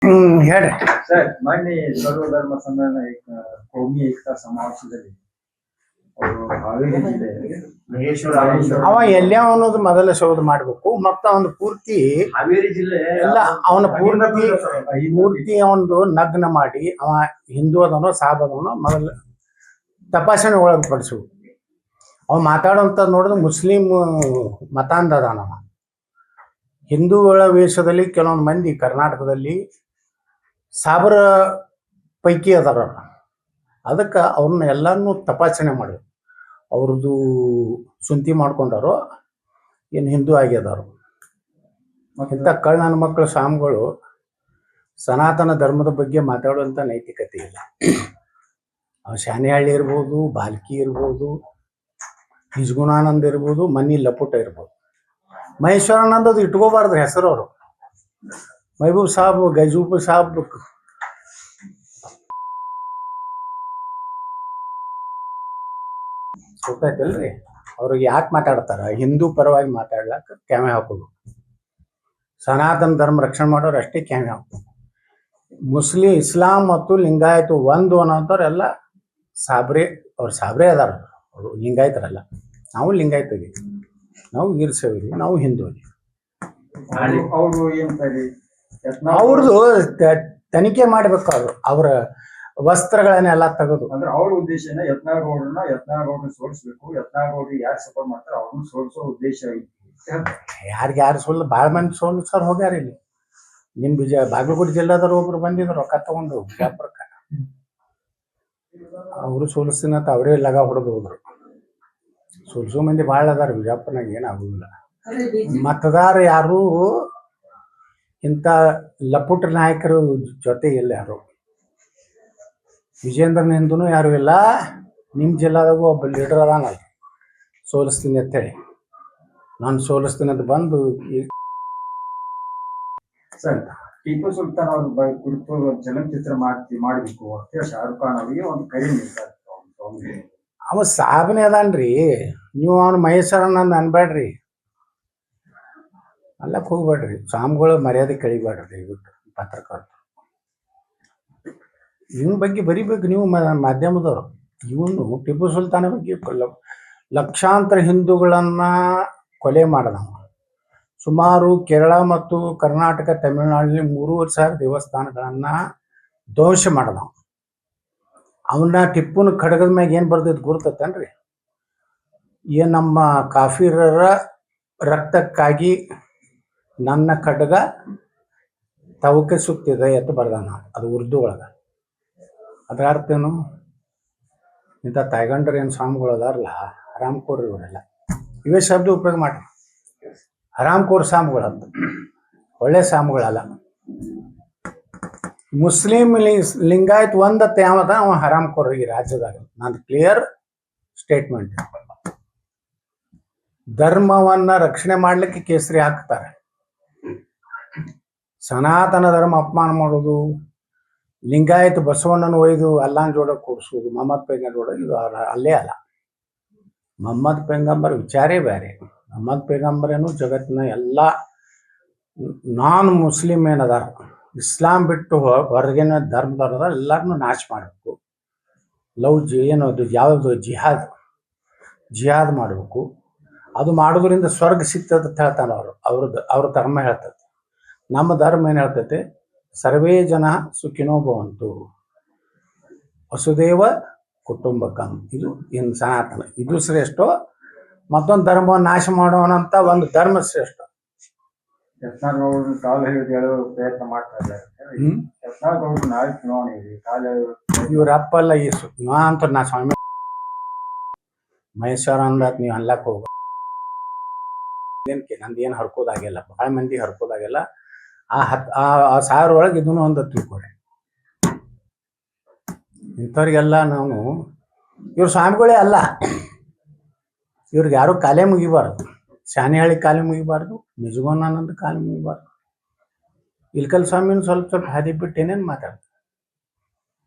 ಹೇಳ್ರಿ ಸರ್. ಮೊನ್ನೆ ಸರ್ವಧರ್ಮ ಸಮ್ಮೇಳನ ಕೋಮಿ ಏಕತಾ ಸಮಾವೇಶದಲ್ಲಿ ಹಾವೇರಿ ಜಿಲ್ಲೆ ಅವ ಎಲ್ಲೇ ಅನ್ನೋದು ಮೊದಲ ಶೋಧ ಮಾಡ್ಬೇಕು. ಮತ್ತ ಅವನ ಪೂರ್ತಿ ಹಾವೇರಿ ಜಿಲ್ಲೆ ಎಲ್ಲ ಅವನ ಪೂರ್ತಿ ಅವನದು ನಗ್ನ ಮಾಡಿ ಅವ ಹಿಂದೂ ಅದವನೋ ಸಾಬ್ ಅದವನೋ ಮೊದಲ ತಪಾಸಣೆ ಒಳಪಡಿಸ್ಬೇಕು. ಅವ ಮಾತಾಡುವಂತ ನೋಡಿದ್ರೆ ಮುಸ್ಲಿಂ ಮತಾಂಧ ಅದಾನವ. ಹಿಂದೂಗಳ ವೇಷದಲ್ಲಿ ಕೆಲವೊಂದು ಮಂದಿ ಕರ್ನಾಟಕದಲ್ಲಿ ಸಾಬರ ಪೈಕಿ ಅದಾರ. ಅದಕ್ಕೆ ಅವ್ರನ್ನ ಎಲ್ಲಾನು ತಪಾಸಣೆ ಮಾಡಿ ಅವ್ರದ್ದು ಸುಂತಿ ಮಾಡ್ಕೊಂಡಾರೋ ಏನು ಹಿಂದೂ ಆಗ್ಯದಾರು. ಇಂಥ ನನ್ನ ಮಕ್ಕಳು ಸ್ವಾಮಿಗಳು ಸನಾತನ ಧರ್ಮದ ಬಗ್ಗೆ ಮಾತಾಡುವಂಥ ನೈತಿಕತೆ ಇಲ್ಲ. ಅವು ಶಾನೆಹಳ್ಳಿ ಇರ್ಬೋದು, ಬಾಲ್ಕಿ ಇರ್ಬೋದು, ನಿಜಗುಣಾನಂದ ಇರ್ಬೋದು, ಮನಿ ಲಪುಟ ಇರ್ಬೋದು. ಮಹೇಶ್ವರಾನಂದ ಅದು ಇಟ್ಕೋಬಾರ್ದು ಹೆಸರು. ಅವರು महबूब साहब गजूब साहब ಗೊತ್ತಾಯ್ತಲ್ರಿ. ಅವ್ರಿಗೆ ಯಾಕೆ ಮಾತಾಡ್ತಾರ? ಹಿಂದೂ ಪರವಾಗಿ ಮಾತಾಡ್ಲಾಕ ಕ್ಯಾಮೆ ಹಾಕೋದು. ಸನಾತನ ಧರ್ಮ ರಕ್ಷಣೆ ಮಾಡೋರು ಅಷ್ಟೇ ಕ್ಯಾಮೆ ಹಾಕೋದು. ಮುಸ್ಲಿಂ, ಇಸ್ಲಾಂ ಮತ್ತು ಲಿಂಗಾಯತ ಒಂದು ಅನ್ನೋಂಥವ್ರೆಲ್ಲ ಸಾಬ್ರೆ. ಅವ್ರು ಸಾಬ್ರೆ ಅದಾರ. ಅವರು ಲಿಂಗಾಯತರಲ್ಲ. ನಾವು ಲಿಂಗಾಯತ ಇದೀವಿ, ನಾವು ವೀರಶೈವ, ನಾವು ಹಿಂದೂ ಇದೀವಿ. ಅವ್ರದ್ದು ತನಿಖೆ ಮಾಡ್ಬೇಕಾದ್ರು ಅವ್ರ ವಸ್ತ್ರಗಳನ್ನೆಲ್ಲ ತೆಗೆದು. ಅಂದ್ರೆ ಅವ್ರ ಉದ್ದೇಶ ಯತ್ನಾಳ್ ಸೋಲಿಸ್ಬೇಕು. ಯತ್ನಾಳ್ ಯಾರು ಸಪೋರ್ಟ್ ಮಾಡ್ತಾರೆ ಅವ್ರನ್ನ ಸೋಲಿಸೋ ಉದ್ದೇಶ ಐತಿ. ಯಾರು ಸೋಲ್ ಭಾಳ ಮಂದಿ ಸೋಲಿಸೋರು ಹೋಗ್ಯಾರ. ಇಲ್ಲಿ ನಿಮ್ ಬಾಗಲಕೋಟೆ ಜಿಲ್ಲಾದವ್ರು ಒಬ್ರು ಬಂದಿದ್ರು ರೊಕ್ಕ ತಗೊಂಡು ಬಿಜಾಪುರಕ್ಕ. ಅವರು ಸೋಲಿಸ್ತೀನಿ ಅಂತ ಅವರೇ ಲಗ ಹೊಡೆದು ಹೋದ್ರು. ಸೋಲಿಸೋ ಮಂದಿ ಭಾಳ ಅದಾರ ಬಿಜಾಪುರನಾಗ, ಏನಾಗುದಿಲ್ಲ. ಮತದಾರ ಯಾರು ಇಂಥ ಲಪುಟ ನಾಯಕರು ಜೊತೆ ಇಲ್ಲ ಯಾರು. ವಿಜೇಂದ್ರನ ಹಿಂದೂ ಯಾರು ಇಲ್ಲ. ನಿಮ್ಮ ಜಿಲ್ಲಾದಾಗೂ ಒಬ್ಬ ಲೀಡರ್ ಅದಾನ, ಸೋಲಿಸ್ತೀನಿ ಅಂತೇಳಿ. ನಾನು ಸೋಲಿಸ್ತೀನಿ ಅಂತ ಬಂದು ಸರ್ ಟಿಪ್ಪು ಸುಲ್ತಾನ್ ಅವ್ರ ಕುರಿತು ಚಲನಚಿತ್ರ ಮಾಡಬೇಕು ಅಂತ ಶಾರುಖ್ ಖಾನ್ ಅವರಿಗೆ ಒಂದು ಕರೆ ನೀಡ್ತಾರೆ. ಅವ ಸಾಬನೆ ಅದಾನ್ರಿ. ನೀವು ಅವನು ಮಹೇಶ್ವರನಂದ್ ಅನ್ಬೇಡ್ರಿ, ಅಲ್ಲಕ್ಕೆ ಹೋಗ್ಬೇಡ್ರಿ. ಸ್ವಾಮಿಗಳ ಮರ್ಯಾದೆ ಕಳಿಬೇಡ್ರಿ ದಯವಿಟ್ಟು. ಪತ್ರಕರ್ತರು ಇವನ ಬಗ್ಗೆ ಬರಿಬೇಕು ನೀವು, ಮಾಧ್ಯಮದವರು. ಇವನು ಟಿಪ್ಪು ಸುಲ್ತಾನ ಬಗ್ಗೆ ಲಕ್ಷಾಂತರ ಹಿಂದೂಗಳನ್ನ ಕೊಲೆ ಮಾಡಿದವ. ಸುಮಾರು ಕೇರಳ ಮತ್ತು ಕರ್ನಾಟಕ, ತಮಿಳುನಾಡಿನಲ್ಲಿ 3,500 ದೇವಸ್ಥಾನಗಳನ್ನ ಧ್ವಂಸ ಮಾಡಿದವ. ಅವನ್ನ ಟಿಪ್ಪುನ ಖಡ್ಗದ ಮ್ಯಾಗ ಏನು ಬರ್ದಿದ್ದು ಗುರ್ತತೇನ್ರಿ? ಏನು ನಮ್ಮ ಕಾಫಿರರ ರಕ್ತಕ್ಕಾಗಿ ನನ್ನ ಖಡ್ಗ ತವಕೆ ಸುತ್ತಿದೆ ಅಂತ ಬರ್ದಾನ. ಅದು ಉರ್ದು ಒಳಗೆ. ಅದರ ಅರ್ಥ ಏನು? ಇಂಥ ತಾಯ್ಗಂಡ್ರ ಏನು ಸ್ವಾಮಿಗಳು ಅದಾರಲ್ಲ, ಹರಾಮ್ಕೋರ್ ಇವರೆಲ್ಲ ಇವೇ ಶಬ್ದ ಉಪಯೋಗ ಮಾಡ್ರಿ. ಹರಾಮ್ಕೋರ್ ಸ್ವಾಮಿಗಳಂತ, ಒಳ್ಳೆ ಸ್ವಾಮಿಗಳಲ್ಲ. ಮುಸ್ಲಿಂ ಲಿಂಗಾಯತ್ ಒಂದತ್ತ ಯಾವದ ಅವ ಹರಾಮ್ಕೋರ್ ಈ ರಾಜ್ಯದಾಗ. ನಾನು ಕ್ಲಿಯರ್ ಸ್ಟೇಟ್ಮೆಂಟ್. ಧರ್ಮವನ್ನ ರಕ್ಷಣೆ ಮಾಡ್ಲಿಕ್ಕೆ ಕೇಸರಿ ಹಾಕ್ತಾರೆ. ಸನಾತನ ಧರ್ಮ ಅಪಮಾನ ಮಾಡೋದು, ಲಿಂಗಾಯತ ಬಸವಣ್ಣನ ಒಯ್ದು ಅಲ್ಲಾನ್ ಜೋಡ ಕೂಡಿಸೋದು, ಮೊಹಮ್ಮದ್ ಪೈಗಂಬರ್ ಜೋಡ, ಇದು ಅಲ್ಲೇ ಅಲ್ಲ. ಮೊಹಮ್ಮದ್ ಪೈಗಂಬರ್ ವಿಚಾರೇ ಬೇರೆ. ಮೊಹಮ್ಮದ್ ಪೈಗಂಬರೇನು ಜಗತ್ತಿನ ಎಲ್ಲ ನಾನ್ ಮುಸ್ಲಿಂ ಏನದಾರ, ಇಸ್ಲಾಂ ಬಿಟ್ಟು ಹೊರಗಿನ ಧರ್ಮದವ್ರದ ಎಲ್ಲರನ್ನೂ ನಾಶ ಮಾಡಬೇಕು. ಏನದು ಯಾವುದು ಜಿಹಾದ್ ಮಾಡಬೇಕು. ಅದು ಮಾಡೋದ್ರಿಂದ ಸ್ವರ್ಗ ಸಿಗ್ತದೆ ಅಂತ ಹೇಳ್ತಾನೆ ಅವ್ರ ಧರ್ಮ ಹೇಳ್ತದೆ. ನಮ್ಮ ಧರ್ಮ ಏನು ಹೇಳ್ತೈತೆ? ಸರ್ವೇ ಜನ ಸುಖಿನೋ ಭವಂತು ವಸುದೇವ ಕುಟುಂಬಕಂ. ಇದು ಇನ್ನು ಸನಾತನ, ಇದು ಶ್ರೇಷ್ಠ. ಮತ್ತೊಂದು ಧರ್ಮವನ್ನು ನಾಶ ಮಾಡೋಣಂತ ಒಂದು ಧರ್ಮ ಶ್ರೇಷ್ಠ. ಕಾಲು ಹೇಳೋ ಪ್ರಯತ್ನ ಮಾಡ್ತಾ ಇದ್ದಾರೆ. ನಾಳೆ ಚುನಾವಣೆ ಇದೆ, ಇವ್ರ ಅಪ್ಪಲ್ಲ ಅಂತ ನಾ ಸ್ವಾಮಿ ಮಹೇಶ್ವರ ಅಂದಾತ್ ನೀವು ಅನ್ಲಕ್ಕೆ ಹೋಗ. ನಂದೇನು ಹರ್ಕೋದಾಗಿಲ್ಲ, ಬಹಳ ಮಂದಿ ಹರ್ಕೋದಾಗಿಲ್ಲ. ಆ 1000 ಒಳಗೆ ಇದನ್ನು ಒಂದು ತಿಳ್ಕೊಡಿ. ಇಂಥವ್ರಿಗೆಲ್ಲ ನಾವು ಇವ್ರ ಸ್ವಾಮಿಗಳೇ ಅಲ್ಲ. ಇವ್ರಿಗೆ ಯಾರು ಕಾಲೇ ಮುಗಿಬಾರ್ದು. ಶಾನೆಹಳ್ಳಿ ಕಾಲೇ ಮುಗಿಬಾರ್ದು, ನಿಜಗುಣಾನಂದ ಕಾಲೇ ಮುಗಿಬಾರ್ದು. ಇಲ್ಕಲ್ ಸ್ವಾಮಿನ ಸ್ವಲ್ಪ ಹಾದಿ ಬಿಟ್ಟು ಏನೇನು ಮಾತಾಡ್ತಾರೆ.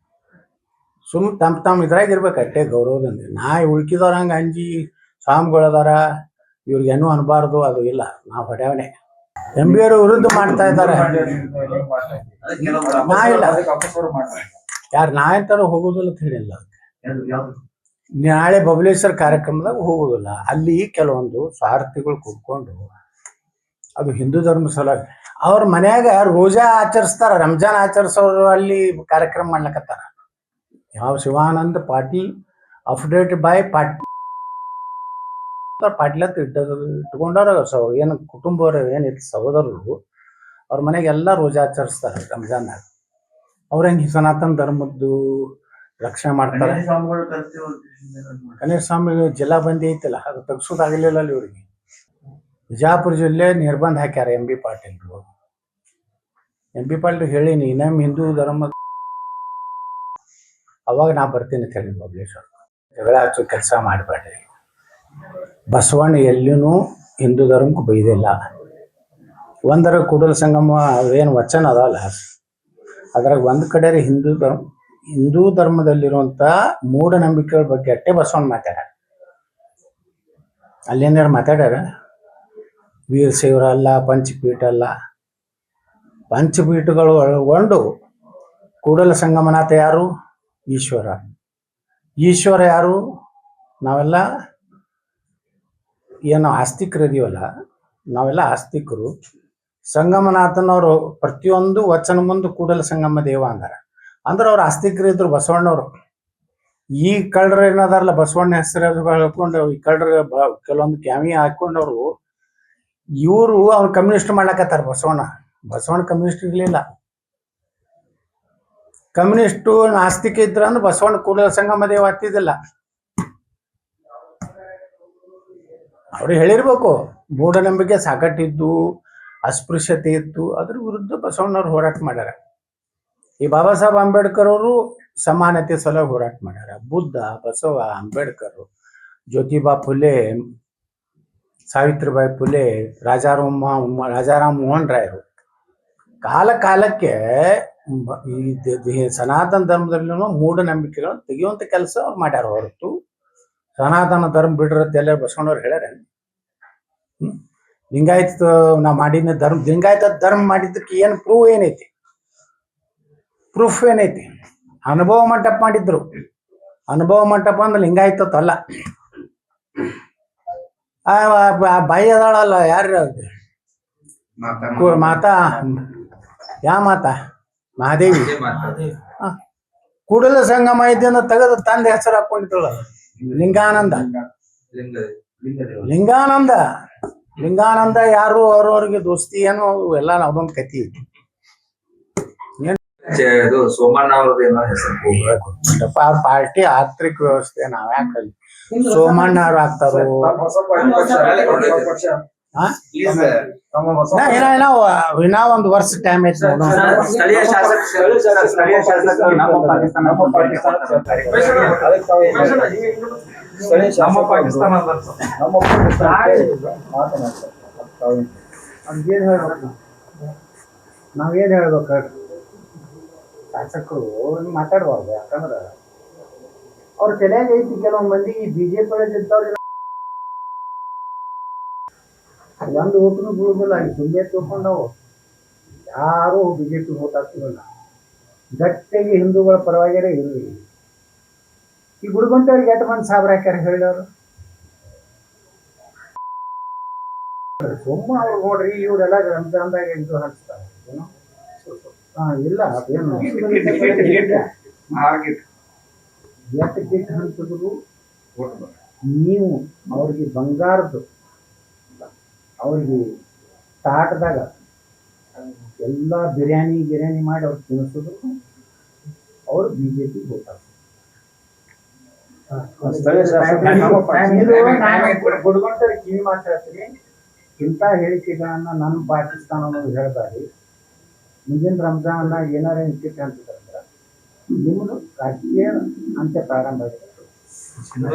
ಸುಮ್ಮನೆ ತಮ್ಮ ಇದ್ರಾಗಿರ್ಬೇಕು ಅಷ್ಟೇ, ಗೌರವದಿಂದ. ನಾ ಉಳ್ಕಿದವ್ರ ಹಂಗೆ ಅಂಜಿ ಸ್ವಾಮಿಗಳದಾರ ಇವ್ರಿಗೇನೂ ಅನ್ಬಾರ್ದು ಅದು ಇಲ್ಲ. ನಾವು ಹೊಡ್ಯಾವಣೆ. MB ಅವರು ವಿರುದ್ಧ ಮಾಡ್ತಾ ಇದ್ದಾರೆ. ನಾ ಇಲ್ಲ, ಯಾರು ನಾ ಎಂತಾರು ಹೋಗುದಿಲ್ಲ ಅಂತ ಹೇಳಿಲ್ಲ. ನಾಳೆ ಬಬಲೇಶ್ವರ ಕಾರ್ಯಕ್ರಮದಾಗ ಹೋಗುದಿಲ್ಲ. ಅಲ್ಲಿ ಕೆಲವೊಂದು ಸ್ವಾರ್ಥಿಗಳು ಕೂತ್ಕೊಂಡು ಅದು ಹಿಂದೂ ಧರ್ಮ ಸಲುವಾಗಿ ಅವ್ರ ಮನ್ಯಾಗ ರೋಜಾ ಆಚರಿಸ್ತಾರ, ರಂಜಾನ್ ಆಚರಿಸೋರು ಅಲ್ಲಿ ಕಾರ್ಯಕ್ರಮ ಮಾಡ್ಲಕತ್ತಾರ. ಯಾವ ಶಿವಾನಂದ ಪಾಟೀಲ್ ಅಫಿಡೇಟ್ ಬೈ ಪಾಟೀಲ್ ಅಂತ ಇಟ್ಕೊಂಡವ್ರ ಏನು ಕುಟುಂಬವ್ರ ಏನಿತ್ತು ಸಹೋದರರು, ಅವ್ರ ಮನೆಗೆ ಎಲ್ಲ ರೋಜಾ ಆಚರಿಸ್ತಾರೆ ರಂಜಾನ್ನಾಗ. ಅವ್ರ ಹೆಂಗೆ ಸನಾತನ ಧರ್ಮದ್ದು ರಕ್ಷಣೆ ಮಾಡ್ತಾರೆ. ಗಣೇಶ ಸ್ವಾಮಿ ಜಿಲ್ಲಾ ಬಂದಿ ಐತಿಲ್ಲ, ಅದು ತೆಗ್ಸೋದಾಗಲಿಲ್ಲ ಅಲ್ಲಿ ಇವ್ರಿಗೆ. ಬಿಜಾಪುರ ಜಿಲ್ಲೆ ನಿರ್ಬಂಧ ಹಾಕ್ಯಾರ MB ಪಾಟೀಲ್ರು. MB ಪಾಟೀಲ್ ಹೇಳಿನಿ ನಮ್ಮ ಹಿಂದೂ ಧರ್ಮ ಅವಾಗ ನಾ ಬರ್ತೀನಿ ಅಂತ ಹೇಳಿ ಬಬಲೇಶ್ವರ. ಜಗಳ ಹಚ್ಚೋ ಕೆಲಸ ಮಾಡಬೇಡ್ರಿ. ಬಸವಣ್ಣ ಎಲ್ಲಿನೂ ಹಿಂದೂ ಧರ್ಮಕ್ಕೆ ಬೈದಿಲ್ಲ. ಒಂದರ ಕೂಡಲ ಸಂಗಮ ಅವೇನು ವಚನ ಅದಲ್ಲ, ಅದ್ರಾಗ ಒಂದು ಕಡೆ ಹಿಂದೂ ಧರ್ಮದಲ್ಲಿರುವಂಥ ಮೂಢನಂಬಿಕೆಗಳ ಬಗ್ಗೆ ಅಷ್ಟೇ ಬಸವಣ್ಣ ಮಾತಾಡ್ಯಾರ. ಅಲ್ಲೇನಾರು ಮಾತಾಡ್ಯಾರ? ವೀರಶೈವರ ಅಲ್ಲ, ಪಂಚಪೀಠ ಅಲ್ಲ. ಪಂಚಪೀಠಗಳು ಒಳಗೊಂಡು ಕೂಡಲ ಸಂಗಮನಾಥ ಯಾರು? ಈಶ್ವರ. ಈಶ್ವರ ಯಾರು? ನಾವೆಲ್ಲ ಏನು ಆಸ್ತಿಕರು ಇದೀವಲ್ಲ, ನಾವೆಲ್ಲ ಆಸ್ತಿಕರು. ಸಂಗಮನಾಥನವರು ಪ್ರತಿಯೊಂದು ವಚನ ಮುಂದೆ ಕೂಡಲ ಸಂಗಮ ದೇವ ಅಂದಾರ. ಅಂದ್ರೆ ಅವ್ರು ಆಸ್ತಿಕರು ಇದ್ರು ಬಸವಣ್ಣವರು. ಈ ಕಳ್ಳರು ಏನದಾರಲ್ಲ, ಬಸವಣ್ಣ ಹೆಸರು ಹೇಳ್ಕೊಂಡು ಈ ಕಳ್ಳರು ಕೆಲವೊಂದು ಕ್ಯಾಮಿ ಹಾಕೊಂಡವ್ರು, ಇವರು ಅವ್ರು ಕಮ್ಯುನಿಸ್ಟ್ ಮಾಡ್ಲಕತ್ತಾರ. ಬಸವಣ್ಣ ಕಮ್ಯುನಿಸ್ಟ್ ಇರ್ಲಿಲ್ಲ. ಕಮ್ಯುನಿಸ್ಟು ನಾಸ್ತಿಕ ಇದ್ರ ಅಂದ್ರೆ ಬಸವಣ್ಣ ಕೂಡಲ ಸಂಗಮ ದೇವ ಹತ್ತಿದಿಲ್ಲ. ಅವ್ರಿಗೆ ಹೇಳಿರ್ಬೇಕು, ಮೂಢನಂಬಿಕೆ ಸಾಕಟ್ಟಿದ್ದು, ಅಸ್ಪೃಶ್ಯತೆ ಇತ್ತು, ಅದ್ರ ವಿರುದ್ಧ ಬಸವಣ್ಣವ್ರು ಹೋರಾಟ ಮಾಡ್ಯಾರ. ಈ ಬಾಬಾ ಸಾಹೇಬ್ ಅಂಬೇಡ್ಕರ್ ಅವರು ಸಮಾನತೆ ಸಲುವಾಗಿ ಹೋರಾಟ ಮಾಡ್ಯಾರ. ಬುದ್ಧ, ಬಸವ, ಅಂಬೇಡ್ಕರ್, ಜ್ಯೋತಿಬಾ ಫುಲೆ, ಸಾವಿತ್ರಿಬಾಯಿ ಫುಲೆ, ರಾಜಾರಾಮ್ ಮೋಹನ್ ರಾಯರು ಕಾಲಕ್ಕೆ ಈ ಸನಾತನ ಧರ್ಮದಲ್ಲಿನೂ ಮೂಢನಂಬಿಕೆಗಳನ್ನು ತೆಗೆಯುವಂಥ ಕೆಲಸ ಅವ್ರು ಮಾಡ್ಯಾರ. ಹೊರತು ಸನಾತನ ಧರ್ಮ ಬಿಡ್ರತ್ತೆ ಎಲ್ಲ ಬಸವಣ್ಣವ್ರು ಹೇಳ್ಯಾರ. ಲಿಂಗಾಯತ ನಾ ಮಾಡಿನ ಧರ್ಮ, ಲಿಂಗಾಯತ ಧರ್ಮ ಮಾಡಿದ್ದಕ್ಕೆ ಏನು ಪ್ರೂಫ್ ಏನೈತಿ? ಅನುಭವ ಮಂಟಪ ಮಾಡಿದ್ರು. ಅನುಭವ ಮಂಟಪ ಅಂದ್ರೆ ಲಿಂಗಾಯತಲ್ಲ. ಬಾಯಿ ಅದಾಳಲ್ಲ, ಯಾರು ಮಾತಾ? ಯಾ ಮಾತಾ? ಮಹಾದೇವಿ. ಕೂಡಲ ಸಂಗಮ ಇದ್ದಿಂದ ತೆಗೆದು ತಂದೆ ಹೆಸರು ಹಾಕೊಂಡಿದ್ದಳು ಲಿಂಗಾನಂದ ಯಾರು? ಅವ್ರವ್ರಿಗೆ ದೋಸ್ತಿ ಏನು ಎಲ್ಲ ಅದೊಂದು ಕತಿ. ಸೋಮಣ್ಣ ಅವ್ರದ್ದು ಹೆಸರು ಅವ್ರ ಪಾರ್ಟಿ ಆರ್ಥಿಕ ವ್ಯವಸ್ಥೆ ನಾವ್ ಯಾಕಲ್ಲಿ ಸೋಮಣ್ಣ ಅವ್ರು ಆಗ್ತಾರೋ? ಇನ್ನ ಒಂದು ವರ್ಷ ಟೈಮ್ ಐತಿ. ಸ್ಥಳೀಯ ನಾವೇನ್ ಹೇಳ್ಬೇಕು? ಶಾಸಕರು ಮಾತಾಡ್ಬಾರ್ದು. ಯಾಕಂದ್ರೆ ಅವ್ರ ತಲೆಯಾಗ ಐತಿ ಕೆಲವೊಂದ್ ಮಂದಿ BJP ಒಳಗಿದ್ದವ್ರು ಒಂದು ಓಟ್ನು ಬೀಳುದಿಲ್ಲ. ಸುಮ್ಮನೆ ತಿಳ್ಕೊಂಡವು ಯಾರು BJP ಓಟ್ ಹಾಕ್ತಿರಲ್ಲ. ಗಟ್ಟಿಗೆ ಹಿಂದೂಗಳ ಪರವಾಗಿರೇ ಇರಲಿ. ಈ ಗುಡಿಗೊಂಟವ್ರಿಗೆ ಎಷ್ಟು ಮಂದಿ ಸಾಬ್ರ ಹಾಕ್ಯಾರ ಹೇಳಿದವರು? ಸುಮ್ಮ ಅವ್ರು ನೋಡ್ರಿ, ಇವರೆಲ್ಲ ರಂಜಾನ್ದಾಗ ಇದು ಹಚ್ತಾರೆ ಏನೋ. ಇಲ್ಲ ಅದೇನು ಎಷ್ಟು ಕಿಟ್ ಹಂಚಿದ್ರು ನೀವು ಅವ್ರಿಗೆ ಬಂಗಾರದ್ದು, ಅವ್ರಿಗೆ ತಾಟದಾಗ ಎಲ್ಲ ಬಿರಿಯಾನಿ ಮಾಡಿ ಅವ್ರು ತಿನ್ನಿಸಿದ್ರು ಅವ್ರು BJP ಹೋಗ್ತಾರೆ. ಗುಡ್ಗೊಂಡ್ರೆ ಕಿವಿ ಮಾತಾಡ್ತೀನಿ. ಇಂಥ ಹೇಳಿಕೆಗಳನ್ನ ನನ್ನ ಪಾಕಿಸ್ತಾನ ಅನ್ನೋದು ಹೇಳ್ಬಾರಿ. ಮುಂದಿನ ರಂಜಾನ್ನ ಏನಾರ ಇನ್ಸಿಟ್ ಅಂತಿದ್ರೆ ನಿಮ್ಮದು ರಾಜಕೀಯ ಅಂತ್ಯ ಪ್ರಾರಂಭ ಆಗಿದೆ.